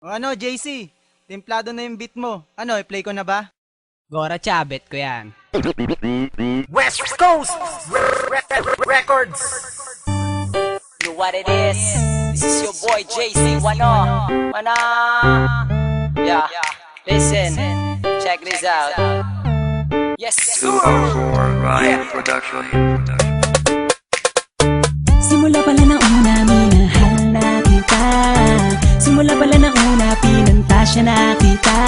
O ano, JC? Templado na yung beat mo. Ano, i-play ko na ba? Gora Chabet ko yan. West Coast Records. Know what it is? This is your boy JC Wano. Yeah, listen, check this out. Yes, sir. 204 Ryan Production. Simula pala ng una, minahal na kita. Simula pala ng una, pinantasya na kita.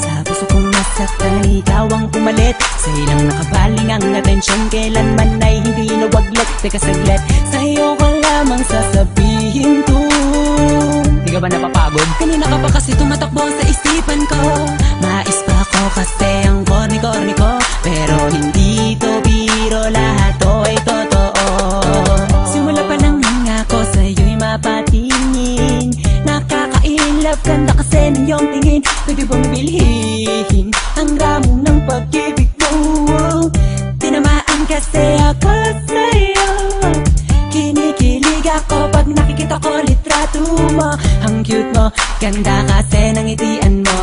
Sa puso kong nasaktan, ikaw ang pumalit. Sa ilang nakabaling ang atensyon, kailanman ay hindi nawaglit. Teka saglit, sa'yo ko lamang sasabihin to. Di ka ba napapagod? Kanina ka pa kasi tumatakbo sa isipan ko. Mais pa ako kasi ang corny-corny ko. Pero hindi to biro, lahat to ay totoo. Simula pa lang nga ako sa'yo'y mapatingin. Nakaka-inlove ganda kasi ng iyong tingin. Pwede bang bilhin ang ramo ng pag-ibig mo? Tinamaan kasi ako sa'yo. Kinikilig ako pag nakikita ko litrato mo. Ang cute mo, ganda kasi ng itian mo.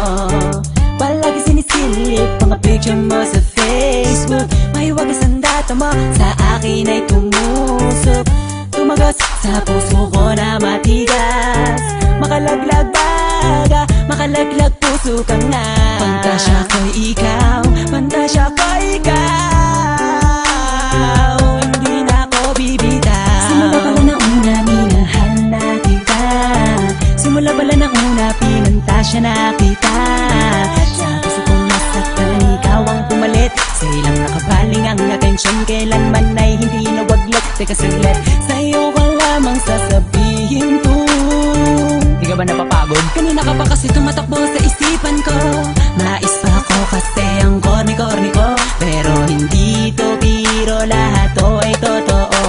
Palagi sinisilip mga picture mo sa Facebook. May wagas ang data mo, sa akin ay tumusok. Tumagas sa puso ko na matigas. Makalaglag baga, makalaglag puso ka nga. Pantasya ko'y ikaw, pantasya ko'y ikaw. Hindi na ako bibitaw. Simula pala ng una, minahal na kita. Simula pala ng una, pinantasya na kita. Sa puso kong nasaktan, ikaw ang pumalit. Sa ilang nakabaling ang atensyon, kailanman ay hindi nawaglit. Teka saglit, sa'yo ko lamang sasabihin to. Di ka ba napapagod? Kanina ka pa kasi tumatakbo sa isipan ko. Mais pa ako kasi ang corny-corny ko. Pero hindi to biro, lahat to ay totoo.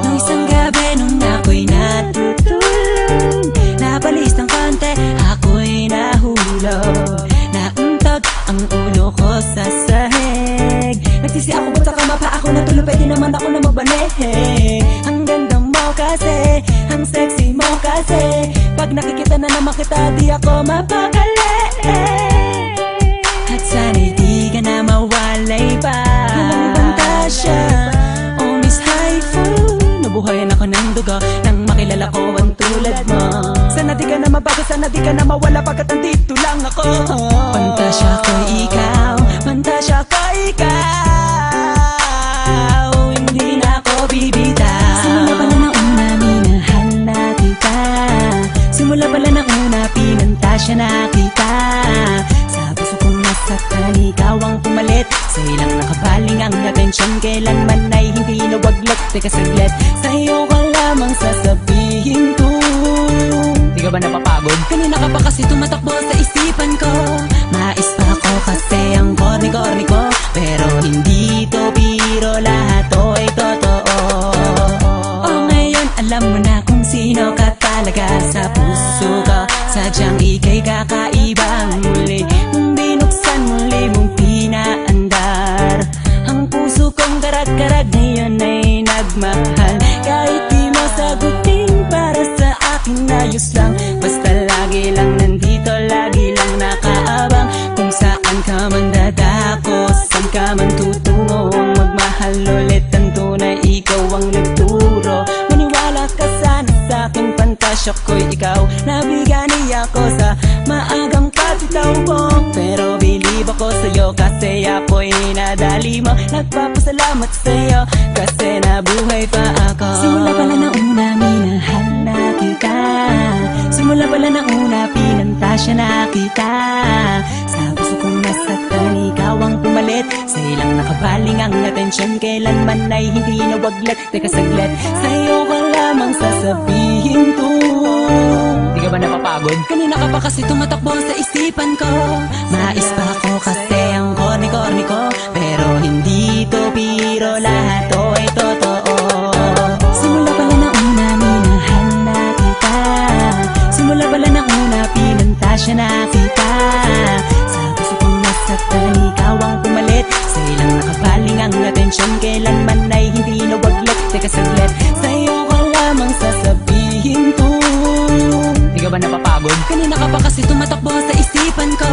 Nung isang gabi nung ako'y natutulog, napalis ng konti, ako'y nahulog. Nauntog ang ulo ko sa sahig. Nagsisi ako, ba't sa kama pa ako natulog? Pwede naman ako na magbanehe. Ang ganda mo kasi, ang sexy mo kasi. Pag nakikita na naman kita, di ako mapakali. At sana'y di ka na mawalay pa. Walang pantasya, oh Miss Haifu. Nabuhayan ako ng dugo nang makilala ko ang tulad mo. Sana di ka na mabago, sana di ka na mawala pagkat andito lang ako. Pantasya ko'y ikaw, pantasya ko'y ikaw. Hindi na ako bibitaw. Simula pala ng una, minahal na kita. Simula pala ng una, pinantasya na kita. Sa puso kong nasaktan, ikaw ang pumalit. Sa ilang nakabaling ang atensyon, kailanman ay hindi nawaglit. Teka saglit, sa'yo ko lamang sasabihin to. Di ka ba napapagod? Kanina ka pa kasi tumatakbo sa isipan ko. Mais pa ako kasi ang corny-corny ko. Pero hindi to biro, lahat to ay totoo. Oh, ngayon alam mo na kung sino ka talaga. Sa puso ko, sadyang ika'y kakaibang muli. Nung binuksan muli mong pinaandar, ang puso kong karag-karag ngayon ay nagmahal. Kahit di mo sagutin, para sa akin ayos lang. Basta lagi lang nandito, lagi lang nakaabang. Kung saan ka man dadako, saan ka man tutungo. Ang magmahal ulit ang tunay, ikaw ang nagturo. Maniwala ka sana sa aking pantasya ko'y ikaw. Nabigani ako sa maagang pagsitaw mo. Pero believe ako sa'yo kasi ako'y nadali mo. Nagpapasalamat sa'yo kasi nabuhay pa ako. Simula pala ng una, minahal na kita. Simula pala ng una, pinantasya na kita. Sa puso kong nasaktan, ikaw ang pumalit. Sa ilang nakabaling ang atensyon, kailanman ay hindi nawaglit. Teka saglit, sa'yo ko lamang sasabihin to. Di ka ba napapagod? Kanina ka pa kasi tumatakbo sa isipan ko. Mais pa ako kasi ang corny-corny ko. Pero hindi to biro, lahat to ay totoo. Simula pala ng una, minahal na kita. Simula pala ng una, pinantasya na kita. Sa puso kong nasaktan, ikaw ang pumalit. Sa ilang nakabaling ang atensyon, kailanman ay hindi nawaglit. Teka saglit, sa'yo ko lamang sasabihin to. Di Di ka ba napapagod? Kanina ka pa kasi tumatakbo sa isipan ko